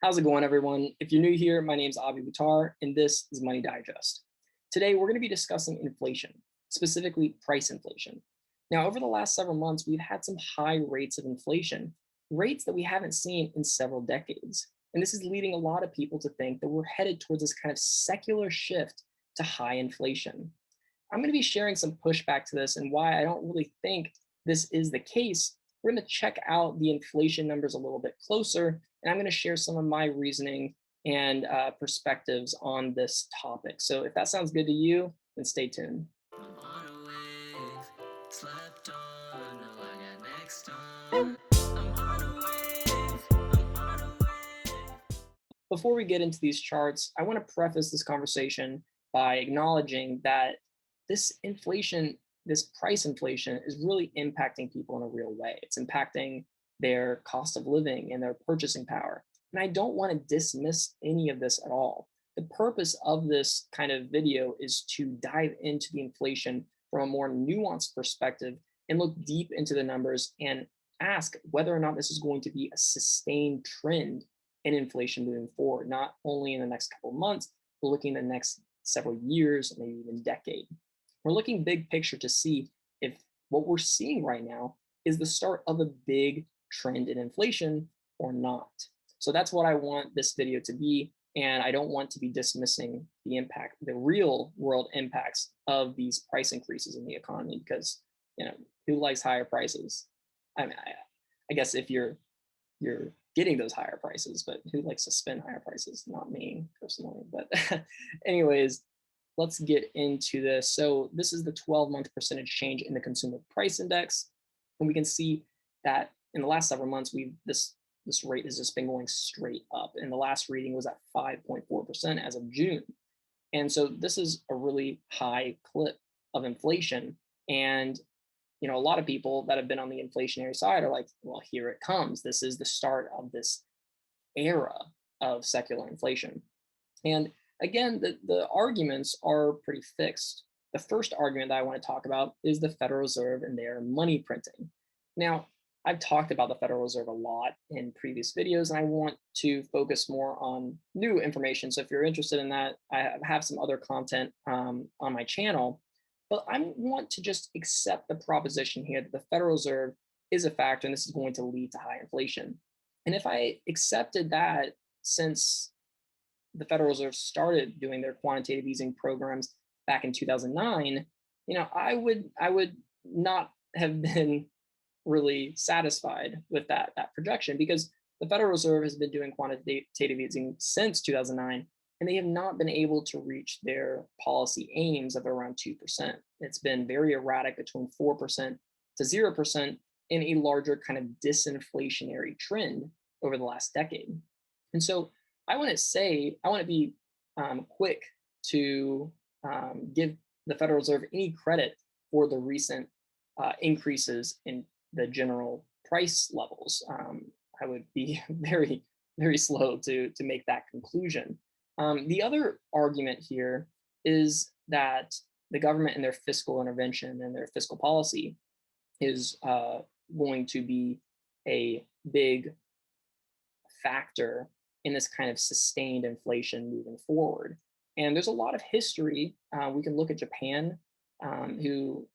How's it going, everyone? If you're new here, my name is Abie Buttar, and this is Money Digest. Today, we're going to be discussing inflation, specifically price inflation. Now, over the last several months, we've had some high rates of inflation, rates that we haven't seen in several decades. And this is leading a lot of people to think that we're headed towards this kind of secular shift to high inflation. I'm going to be sharing some pushback to this and why I don't really think this is the case. We're going to check out the inflation numbers a little bit closer, and I'm going to share some of my reasoning and perspectives on this topic. So if that sounds good to you, then stay tuned. Before we get into these charts, I want to preface this conversation by acknowledging that this inflation, this price inflation, is really impacting people in a real way. It's impacting their cost of living and their purchasing power. And I don't want to dismiss any of this at all. The purpose of this kind of video is to dive into the inflation from a more nuanced perspective and look deep into the numbers and ask whether or not this is going to be a sustained trend in inflation moving forward, not only in the next couple of months, but looking at the next several years, maybe even decade. We're looking big picture to see if what we're seeing right now is the start of a big trend in inflation or not. So that's what I want this video to be. And I don't want to be dismissing the impact, the real world impacts of these price increases in the economy, because, who likes higher prices? I guess if you're getting those higher prices, but who likes to spend higher prices? Not me personally, but anyways, let's get into this. So this is the 12-month percentage change in the consumer price index. And we can see that in the last several months, this rate has just been going straight up. And the last reading was at 5.4% as of June. And so this is a really high clip of inflation. And a lot of people that have been on the inflationary side are like, well, here it comes. This is the start of this era of secular inflation. And again, the arguments are pretty fixed. The first argument that I want to talk about is the Federal Reserve and their money printing. Now, I've talked about the Federal Reserve a lot in previous videos, and I want to focus more on new information. So if you're interested in that, I have some other content on my channel. But I want to just accept the proposition here that the Federal Reserve is a factor and this is going to lead to high inflation. And if I accepted that, since the Federal Reserve started doing their quantitative easing programs back in 2009, I would not have been really satisfied with that projection, because the Federal Reserve has been doing quantitative easing since 2009. And they have not been able to reach their policy aims of around 2%. It's been very erratic, between 4% to 0%, in a larger kind of disinflationary trend over the last decade. And so I want to be quick to give the Federal Reserve any credit for the recent increases in the general price levels. I would be very, very slow to make that conclusion. The other argument here is that the government and their fiscal intervention and their fiscal policy is going to be a big factor in this kind of sustained inflation moving forward. And there's a lot of history. We can look at Japan, who,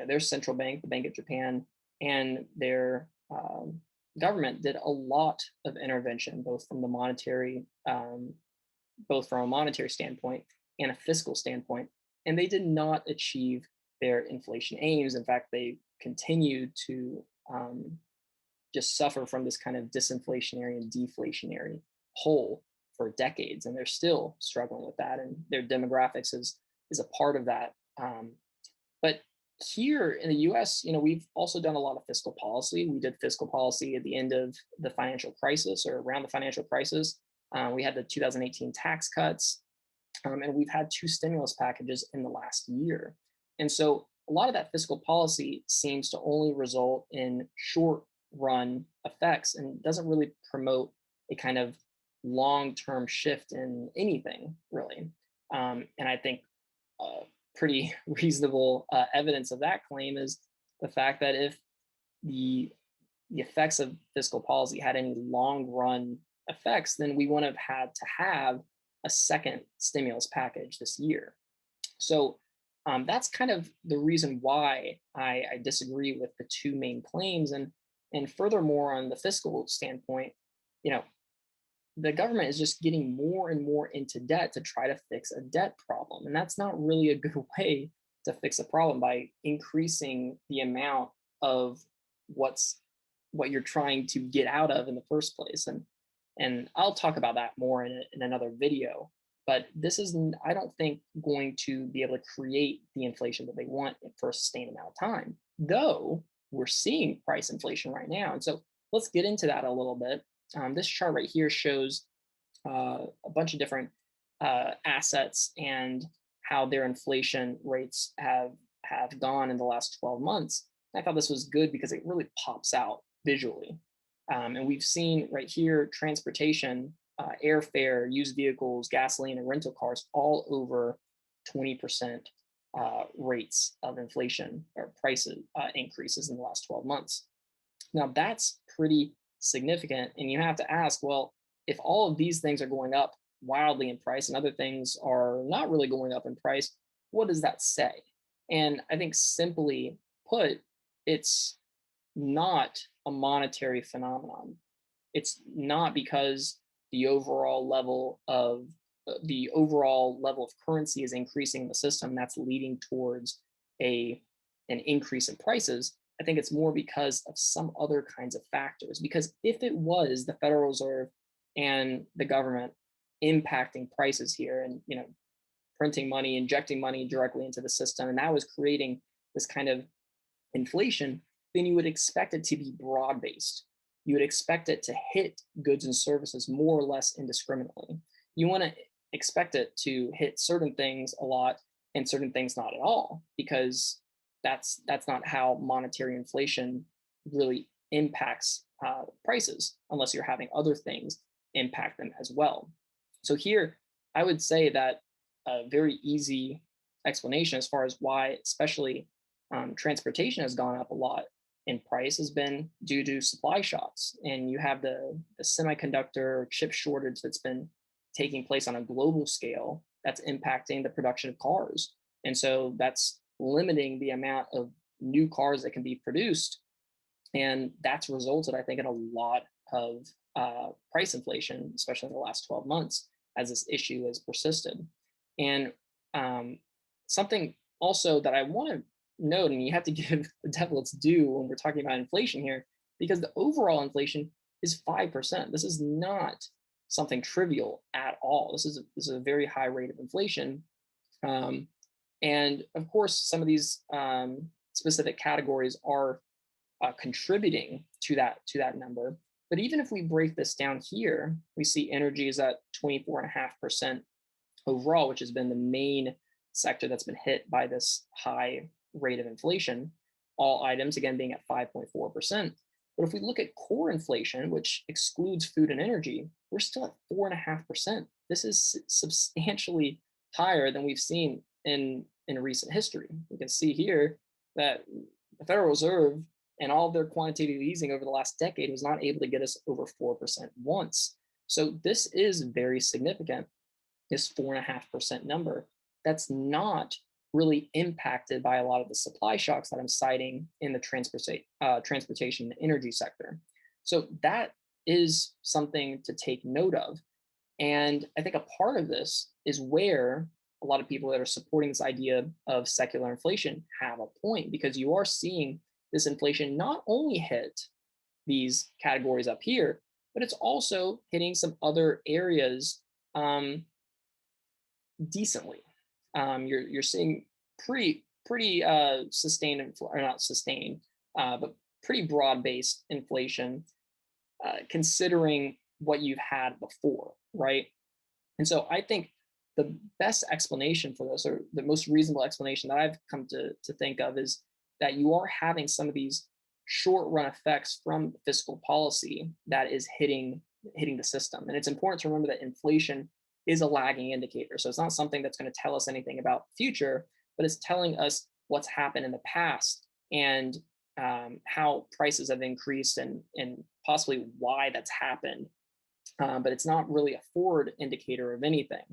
their central bank, the Bank of Japan, and their government did a lot of intervention, both from a monetary standpoint and a fiscal standpoint, and they did not achieve their inflation aims. In fact, they continued to just suffer from this kind of disinflationary and deflationary hole for decades, and they're still struggling with that. And their demographics is a part of that. But here in the U.S., we've also done a lot of fiscal policy. We did fiscal policy at the end of the financial crisis, or around the financial crisis. We had the 2018 tax cuts, and we've had 2 stimulus packages in the last year. And so a lot of that fiscal policy seems to only result in short-run effects and doesn't really promote a kind of long-term shift in anything, really. And I think pretty reasonable evidence of that claim is the fact that if the effects of fiscal policy had any long-run effects, then we wouldn't have had to have a second stimulus package this year. So that's kind of the reason why I disagree with the two main claims. And furthermore, on the fiscal standpoint, you know, the government is just getting more and more into debt to try to fix a debt problem. And that's not really a good way to fix a problem by increasing the amount of what's what you're trying to get out of in the first place. And I'll talk about that more in another video. But this is, I don't think, going to be able to create the inflation that they want for a sustained amount of time, though we're seeing price inflation right now. And so let's get into that a little bit. This chart right here shows a bunch of different assets and how their inflation rates have gone in the last 12 months. I thought this was good because it really pops out visually. And we've seen right here transportation, airfare, used vehicles, gasoline, and rental cars all over 20% rates of inflation or prices increases in the last 12 months. Now, that's pretty significant. And you have to ask, well, if all of these things are going up wildly in price and other things are not really going up in price, what does that say? And I think simply put, it's not a monetary phenomenon. It's not because the overall level of currency is increasing in the system that's leading towards an increase in prices. I think it's more because of some other kinds of factors. Because if it was the Federal Reserve and the government impacting prices here and printing money, injecting money directly into the system, and that was creating this kind of inflation, then you would expect it to be broad-based. You would expect it to hit goods and services more or less indiscriminately. You want to expect it to hit certain things a lot and certain things not at all, because that's not how monetary inflation really impacts prices, unless you're having other things impact them as well. So here, I would say that a very easy explanation as far as why, especially transportation has gone up a lot in price, has been due to supply shocks. And you have the semiconductor chip shortage that's been taking place on a global scale that's impacting the production of cars. And so that's limiting the amount of new cars that can be produced. And that's resulted, I think, in a lot of price inflation, especially in the last 12 months, as this issue has persisted. And something also that I want to note, and you have to give the devil its due when we're talking about inflation here, because the overall inflation is 5%. This is not something trivial at all. This is a very high rate of inflation. And of course, some of these specific categories are contributing to that number. But even if we break this down here, we see energy is at 24.5% overall, which has been the main sector that's been hit by this high rate of inflation. All items, again, being at 5.4%. But if we look at core inflation, which excludes food and energy, we're still at 4.5%. This is substantially higher than we've seen in recent history. You can see here that the Federal Reserve and all of their quantitative easing over the last decade was not able to get us over 4% once. So this is very significant, this 4.5% number. That's not really impacted by a lot of the supply shocks that I'm citing in the transportation and energy sector. So that is something to take note of. And I think a part of this is where a lot of people that are supporting this idea of secular inflation have a point, because you are seeing this inflation not only hit these categories up here, but it's also hitting some other areas decently. You're seeing pretty sustained, or not sustained, but pretty broad-based inflation, considering what you've had before, right? And so I think the best explanation for this, or the most reasonable explanation that I've come to think of, is that you are having some of these short-run effects from fiscal policy that is hitting the system. And it's important to remember that inflation is a lagging indicator. So it's not something that's going to tell us anything about the future, but it's telling us what's happened in the past and how prices have increased and possibly why that's happened. but it's not really a forward indicator of anything.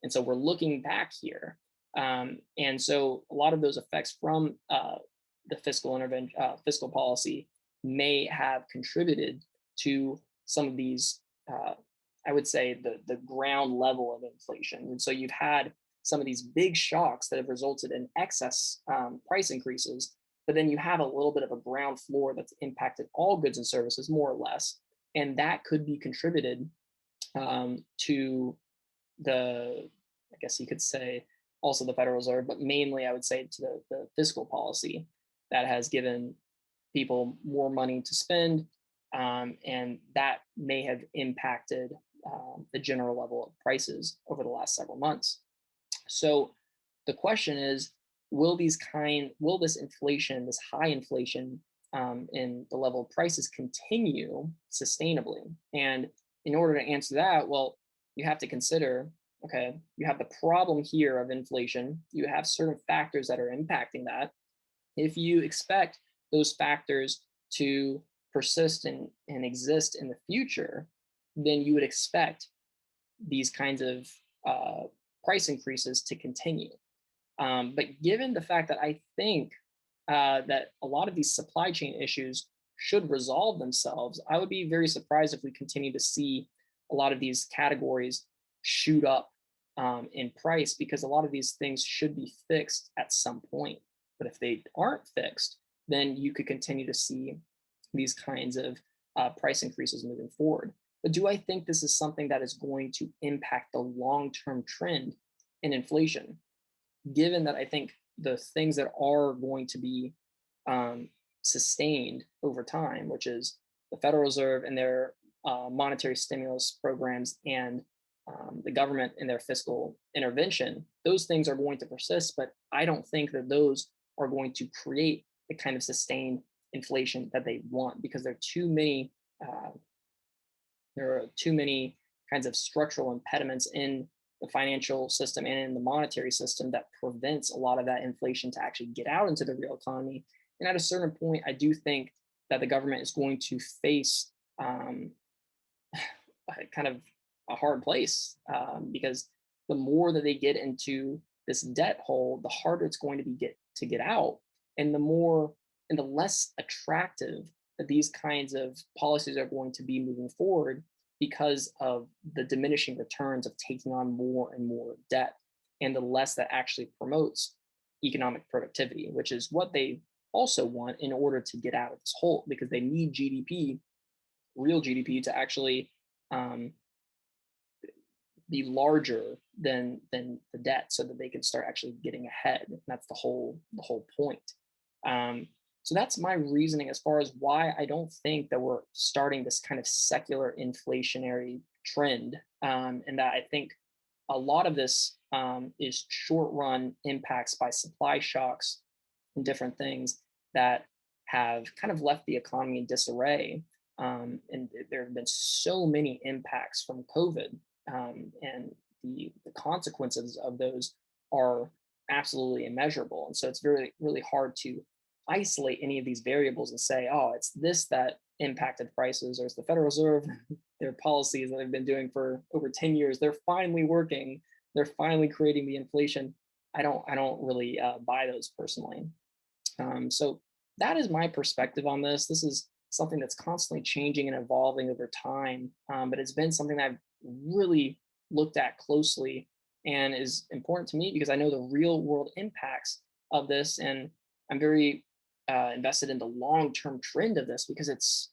And so we're looking back here. And so a lot of those effects from the fiscal intervention, fiscal policy may have contributed to some of these, I would say, the ground level of inflation. And so you've had some of these big shocks that have resulted in excess price increases, but then you have a little bit of a ground floor that's impacted all goods and services more or less. And that could be contributed to the, I guess you could say, also the Federal Reserve, but mainly I would say to the fiscal policy that has given people more money to spend, and that may have impacted the general level of prices over the last several months. So the question is, will this inflation, this high inflation in the level of prices continue sustainably? And in order to answer that, well, you have to consider, okay, you have the problem here of inflation, you have certain factors that are impacting that. If you expect those factors to persist and exist in the future, then you would expect these kinds of price increases to continue. But given the fact that I think that a lot of these supply chain issues should resolve themselves, I would be very surprised if we continue to see a lot of these categories shoot up in price, because a lot of these things should be fixed at some point. But if they aren't fixed, then you could continue to see these kinds of price increases moving forward. But do I think this is something that is going to impact the long-term trend in inflation? Given that I think the things that are going to be sustained over time, which is the Federal Reserve and their monetary stimulus programs, and the government and their fiscal intervention, those things are going to persist. But I don't think that those are going to create the kind of sustained inflation that they want, because there are too many kinds of structural impediments in the financial system and in the monetary system that prevents a lot of that inflation to actually get out into the real economy. And at a certain point, I do think that the government is going to face kind of a hard place, because the more that they get into this debt hole, the harder it's going to be to get out, and the less attractive that these kinds of policies are going to be moving forward, because of the diminishing returns of taking on more and more debt, and the less that actually promotes economic productivity, which is what they also want in order to get out of this hole, because they need GDP, real GDP, to actually be larger than the debt, so that they can start actually getting ahead. And that's the whole point. So that's my reasoning as far as why I don't think that we're starting this kind of secular inflationary trend, and that I think a lot of this is short run impacts by supply shocks and different things that have kind of left the economy in disarray. And there have been so many impacts from COVID, and the consequences of those are absolutely immeasurable. And so it's really, really hard to isolate any of these variables and say, oh, it's this that impacted prices, or it's the Federal Reserve, their policies that they've been doing for over 10 years. They're finally working. They're finally creating the inflation. I don't really buy those personally. So that is my perspective on this. This is something that's constantly changing and evolving over time, but it's been something that I've really looked at closely and is important to me, because I know the real world impacts of this, and I'm very invested in the long term trend of this, because it's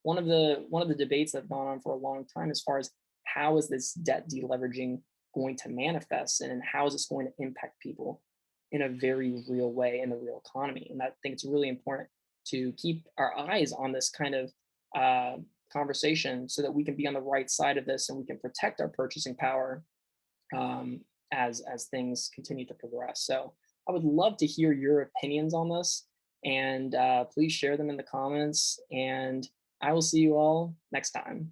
one of the debates that have gone on for a long time, as far as how is this debt deleveraging going to manifest, and how is this going to impact people in a very real way in the real economy. And I think it's really important to keep our eyes on this kind of conversation, so that we can be on the right side of this, and we can protect our purchasing power as things continue to progress. So I would love to hear your opinions on this, and please share them in the comments, and I will see you all next time.